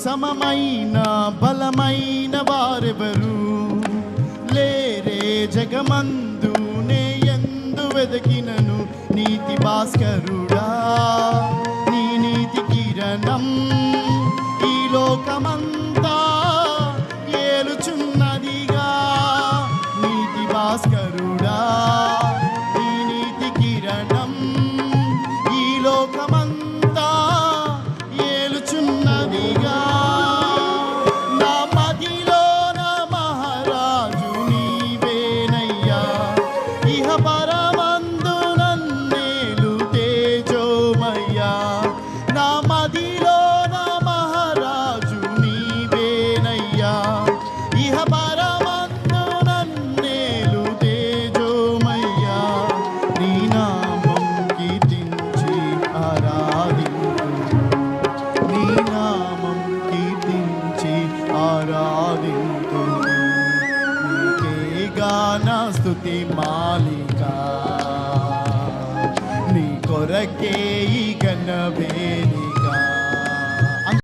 సమమైన బలమైన వారెవరు లేరే జగమందు నే ఎందు వెదకినను నీతి భాస్కరుడా నీ నీతి కిరణం ఈ లోకమంతా ఏలుచున్నదిగా నీతి భాస్కరుడా నీ నీతి కిరణం ఈ లోకమంతా ఏలుచున్నదిగా నా మదిలో నా మహారాజు నీవేనయ్యా ఇహ పరమందు నన్నేలు తేజోమయ్యా నా మదిలో నా మహారాజు నీవేనయ్యా ఇహ పరమందు నన్నేలు తేజోమయ్యా నీ నామం కీర్తించి ఆరాధించు నీ నామం కీర్తించి ఆరాధించు నీకే గాన స్తుతి మాలిక నీ కొరకే ఈ గణవేదిక